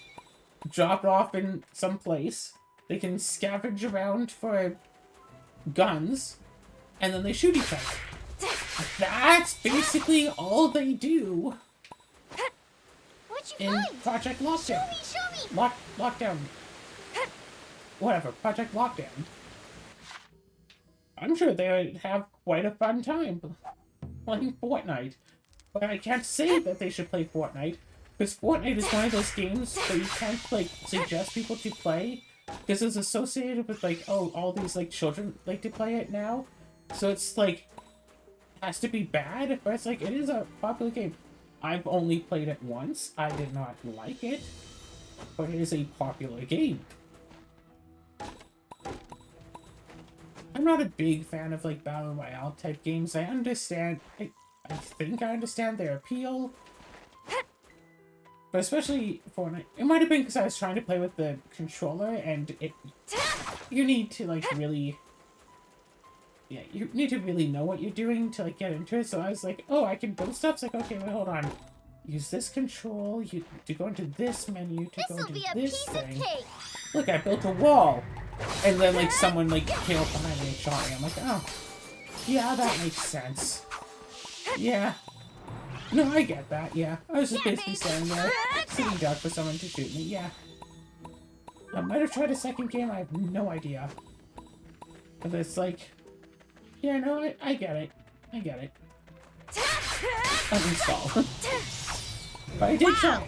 Drop it off in some place. They can scavenge around for guns, and then they shoot each other. That's basically all they do What'd you in find? Project Lockdown. Show me. Lockdown. Whatever, Project Lockdown. I'm sure they would have quite a fun time playing Fortnite. But I can't say that they should play Fortnite, because Fortnite is one of those games that you can't, like, suggest people to play, because it's associated with, like, oh, all these, like, children like to play it now. So it's, like, has to be bad, but it's, like, it is a popular game. I've only played it once. I did not like it, but it is a popular game. I'm not a big fan of, like, Battle Royale type games. I understand, I think I understand their appeal. But especially Fortnite, it might have been because I was trying to play with the controller, and you need to, like, really, yeah, you need to really know what you're doing to, like, get into it. So I was like, oh, I can build stuff. It's like, okay, wait, hold on. Use this control, to go into this menu, to go This'll be into a this piece thing. of cake. Look, I built a wall. And then, like, someone, like, came up behind me and shot me. I'm like, oh, yeah, that makes sense. Yeah. No, I get that, yeah. I was just basically standing there, sitting duck for someone to shoot me, yeah. I might have tried a second game, I have no idea. But it's like, yeah, no, I get it. I get it. Uninstall. But I did try.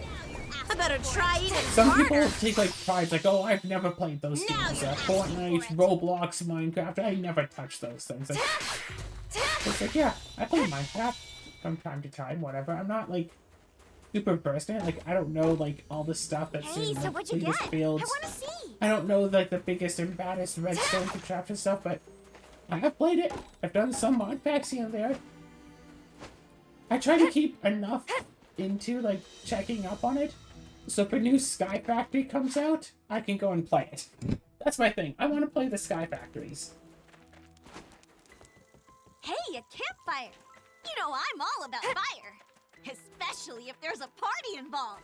I better try even Some harder. people take, like, pride, like, oh, I've never played those Now games. you're Fortnite, asking for it. Roblox, Minecraft, I never touch those things. Like, it's like, yeah, I play Minecraft from time to time, whatever. I'm not, like, super versed in it. Like, I don't know, like, all the stuff that's Hey, in so the what'd you latest get? builds. I want to see. I don't know, like, the biggest and baddest redstone contraption stuff, but I have played it. I've done some mod packs here and there. I try to keep enough into, like, checking up on it, so if a new Sky Factory comes out, I can go and play it. That's my thing. I want to play the Sky Factories. Hey, a campfire. You know I'm all about fire. Especially if there's a party involved.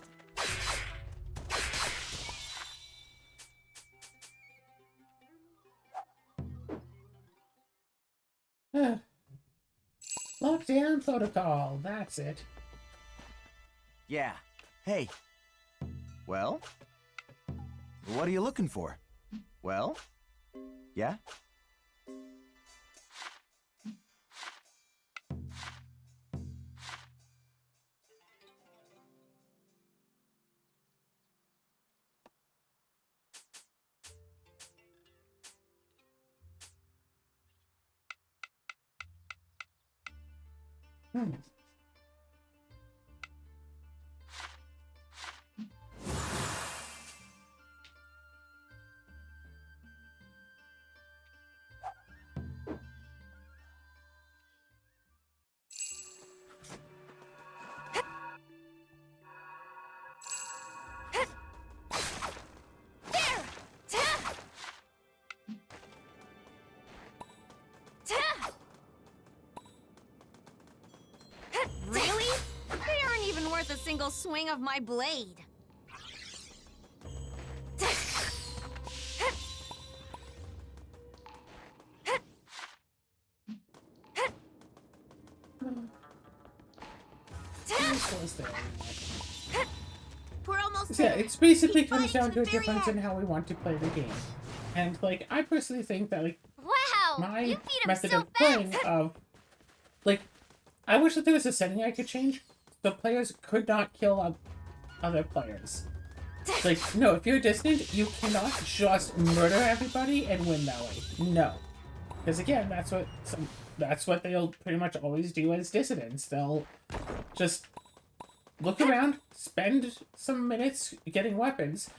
Lockdown protocol, that's it. Yeah. Hey. Well? What are you looking for? Well? Yeah? Hmm. single swing of my blade. We're almost Yeah, there. it's basically Keep comes down fighting to a the very difference in end. how we want to play the game. And, like, I personally think that, like, Wow! my You beat him method so of playing fast. like, I wish that there was a setting I could change. The players could not kill other players. Like, no, if you're distant, you cannot just murder everybody and win that way. No. Because again, that's what they'll pretty much always do as dissidents. They'll just look around, spend some minutes getting weapons,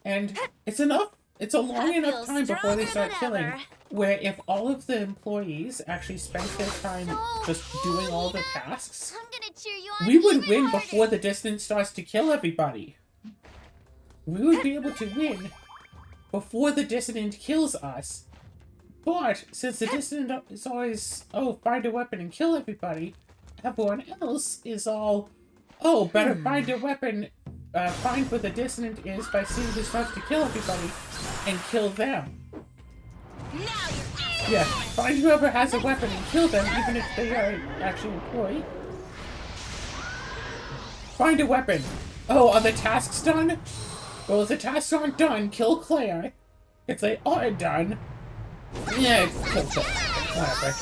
and it's enough. It's a long I enough feel time before they stronger start than killing, ever. where if all of the employees actually spent their time So just doing all the cool, tasks, I'm gonna cheer you on we would even win harder. before the dissident starts to kill everybody. We would be able to win before the dissident kills us. But since the dissident is always, oh, find a weapon and kill everybody, everyone else is all, oh, better find a weapon, find where the dissident is by seeing who starts to kill everybody and kill them. Now you're Yeah, find whoever has a weapon and kill them, even if they are actually employed. Find a weapon. Oh, are the tasks done? Well, if the tasks aren't done, kill Claire. If they are done, yeah, kill Claire. Whatever.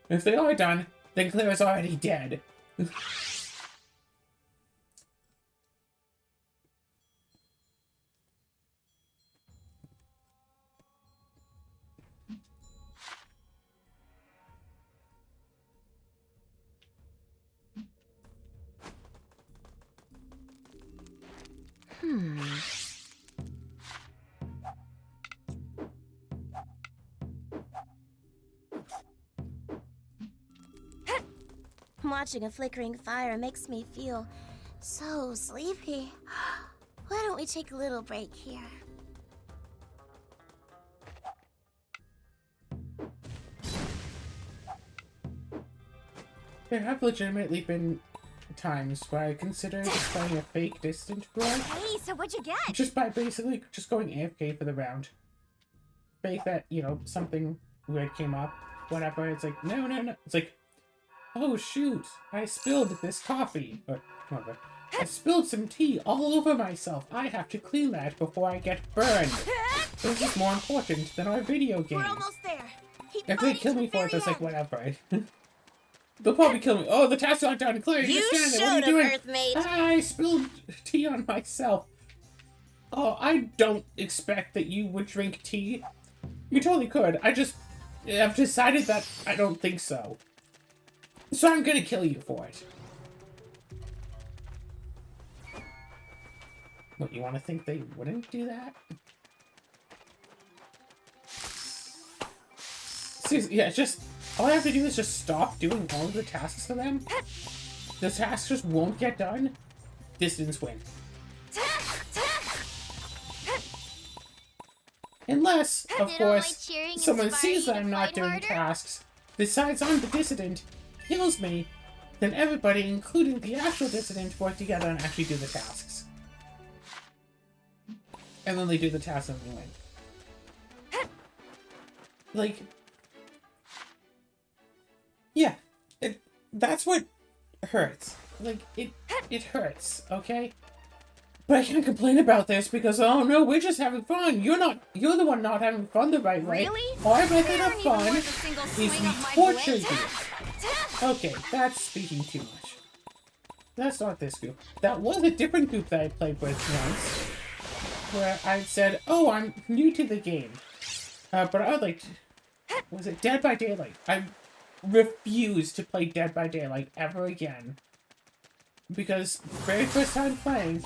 If they are done, then Claire is already dead. Watching a flickering fire makes me feel so sleepy. Why don't we take a little break here? There have legitimately been times where I considered playing a fake distant role, Hey, so what'd you get? just by basically just going AFK for the round. Fake that, you know, something weird came up, whatever. It's like, no, no, no. It's like, oh shoot, I spilled this coffee. Or whatever. I spilled some tea all over myself. I have to clean that before I get burned. This is more important than our video game. We're almost there. Keep If they fighting kill to me the for it, very it's like, end. whatever. They'll probably kill me. Oh, the task's not done. Claire, you just stand there. What are you doing? Earthmate. I spilled tea on myself. Oh, I don't expect that you would drink tea. You totally could. I've decided that I don't think so. So I'm gonna kill you for it. What, you want to think they wouldn't do that? Seriously, yeah, just... all I have to do is just stop doing all of the tasks for them. The tasks just won't get done. Distance win. Unless, of Did all my course, cheering someone inspire sees you that to I'm not fight doing harder? tasks, decides I'm the dissident, kills me, then everybody, including the actual dissident, work together and actually do the tasks. And then they do the tasks and we win. Like... yeah, that's what hurts. Like, it hurts, okay? But I can't complain about this because, oh no, we're just having fun. You're the one not having fun the right way. Really? Our method I of don't even fun want a single is swing we of my torture blade. you. Okay, that's speaking too much. That's not this group. That was a different group that I played with once. Where I said, oh, I'm new to the game. But I would like... was it Dead by Daylight? I refuse to play Dead by Daylight ever again. Because very first time playing,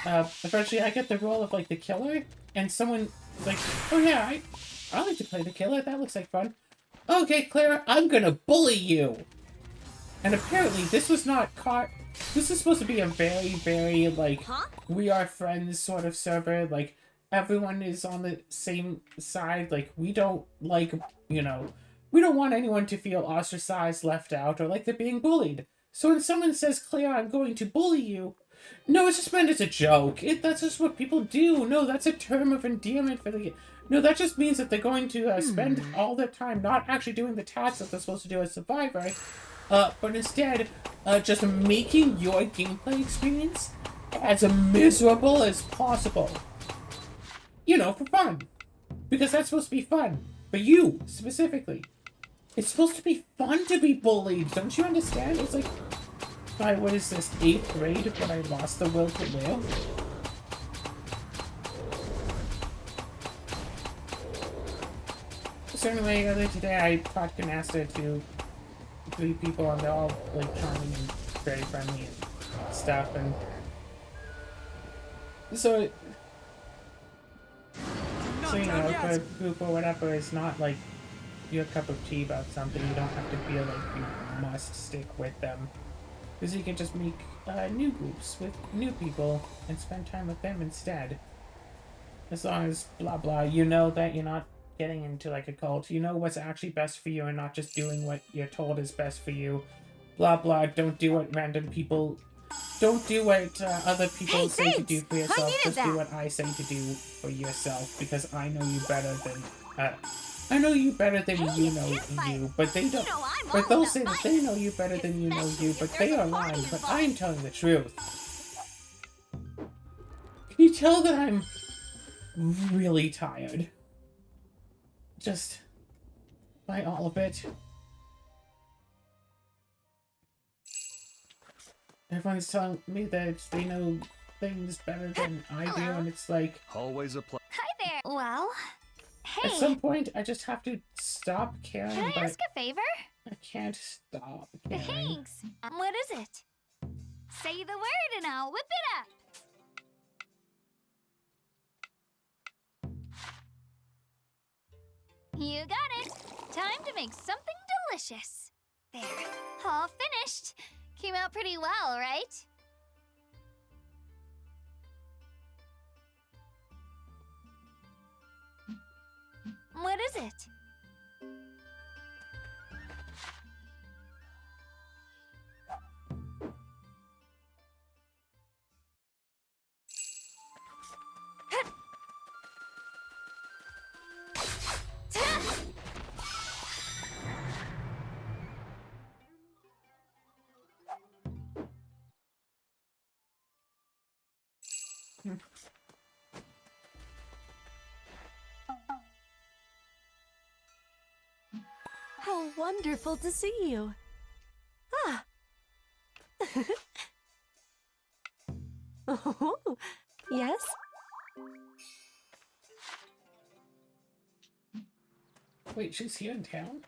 eventually I get the role of like the killer, and someone like, oh yeah, I like to play the killer, that looks like fun. Okay, Clara, I'm gonna bully you! And apparently this was not caught, this is supposed to be a very, very like, we are friends sort of server, like, everyone is on the same side, like, we don't like, you know, we don't want anyone to feel ostracized, left out, or like they're being bullied. So when someone says, Cleo, I'm going to bully you, no, it's just meant as a joke. That's just what people do. No, that's a term of endearment for the... No, that just means that they're going to spend all their time not actually doing the tasks that they're supposed to do as Survivor, but instead just making your gameplay experience as miserable as possible. You know, for fun. Because that's supposed to be fun. For you, specifically. It's supposed to be fun to be bullied. Don't you understand? It's like... what is this, 8th grade when I lost the will to live? So anyway, earlier today I taught Canasta to 3 people and they're all like charming and very friendly and stuff, and so you know, if a group or whatever is not like your cup of tea about something, you don't have to feel like you must stick with them. Because you can just make new groups with new people and spend time with them instead. As long as, blah blah, you know that you're not getting into like a cult. You know what's actually best for you and not just doing what you're told is best for you. Blah blah, don't do what random people... Don't do what other people say to do for yourself. Just do what I say to do for yourself. Because I know you better than... I know you better than you know you, but they don't. But they'll say that they know you better than you know you, but they are lying. But I'm telling the truth. Can you tell that I'm really tired? Just by all of it. Everyone's telling me that they know things better than I do, and it's like... Always a pleasure. Hi there. Well, hey. At some point, I just have to stop caring. Can I ask a favor? I can't stop caring. Thanks. What is it? Say the word and I'll whip it up. You got it. Time to make something delicious. There. All finished. Came out pretty well, right? What is it? How wonderful to see you. Ah. Oh, yes? Wait, she's here in town?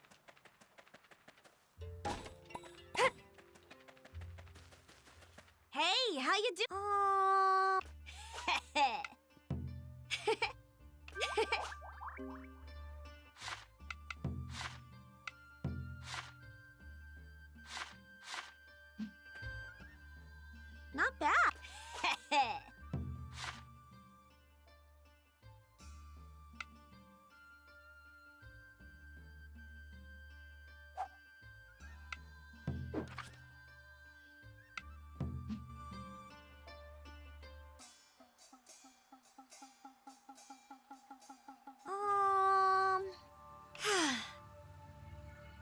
Hey, how you doing? Not bad.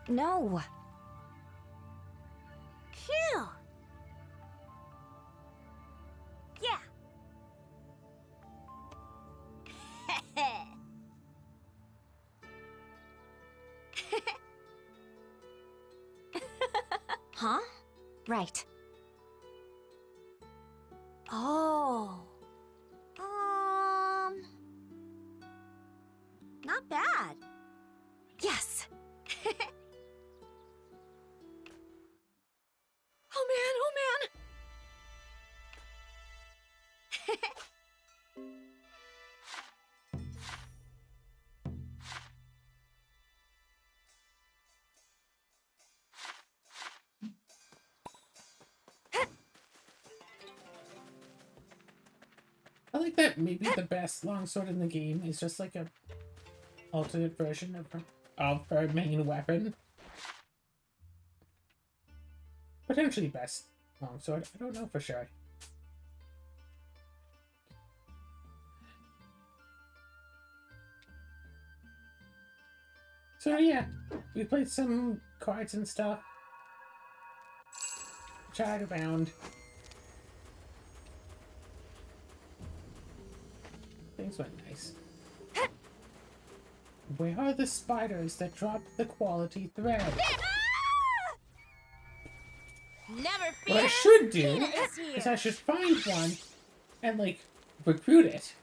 No. Phew. Yeah. Huh? Right. Oh. Not bad. Yes. Oh man, oh man. I like that maybe the best longsword in the game is just like a alternate version of her main weapon. But potentially best longsword. I don't know for sure. So yeah, we played some cards and stuff. Chatted around. Things went nice. Where are the spiders that dropped the quality thread? Never fear. What I should do Tina is here. is I should find one and, like, recruit it.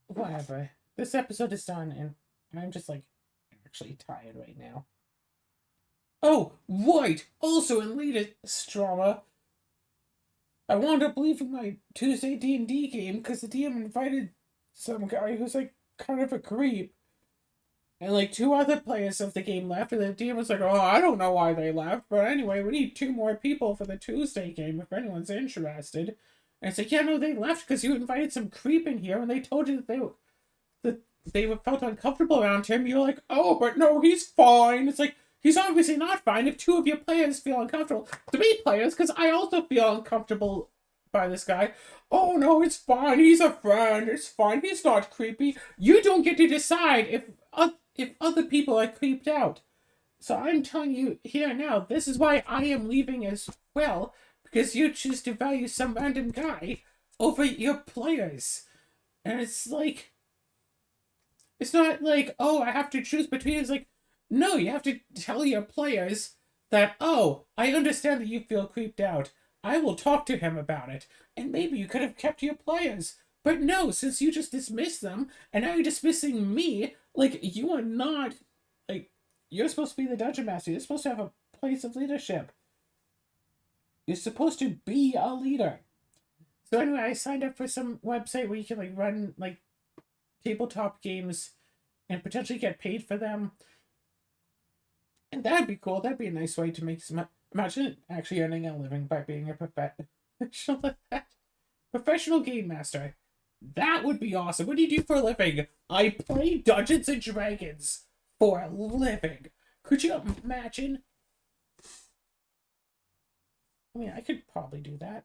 Whatever. This episode is done, and I'm just, like, actually tired right now. Oh, right! Also in latest drama, I wound up leaving my Tuesday D&D game because the DM invited some guy who's, like, kind of a creep. And, like, 2 other players of the game left, and the DM was like, oh, I don't know why they left, but anyway, we need 2 more people for the Tuesday game if anyone's interested. And it's like, yeah, no, they left because you invited some creep in here, and they told you that they felt uncomfortable around him. You're like, oh, but no, he's fine. It's like, he's obviously not fine if 2 of your players feel uncomfortable. 3 players, because I also feel uncomfortable by this guy. Oh, no, it's fine. He's a friend. It's fine. He's not creepy. You don't get to decide if other people are creeped out. So I'm telling you here now, this is why I am leaving as well, because you choose to value some random guy over your players. And it's like, it's not like, oh, I have to choose between. It's like, no, you have to tell your players that, oh, I understand that you feel creeped out. I will talk to him about it. And maybe you could have kept your players. But no, since you just dismissed them, and now you're dismissing me, like, you are not, like, you're supposed to be the dungeon master. You're supposed to have a place of leadership. You're supposed to be a leader. So anyway, I signed up for some website where you can, like, run, like, tabletop games and potentially get paid for them. And that'd be cool. That'd be a nice way to make some... Imagine actually earning a living by being a professional game master. That would be awesome. What do you do for a living? I play Dungeons and Dragons for a living. Could you imagine? I mean, I could probably do that.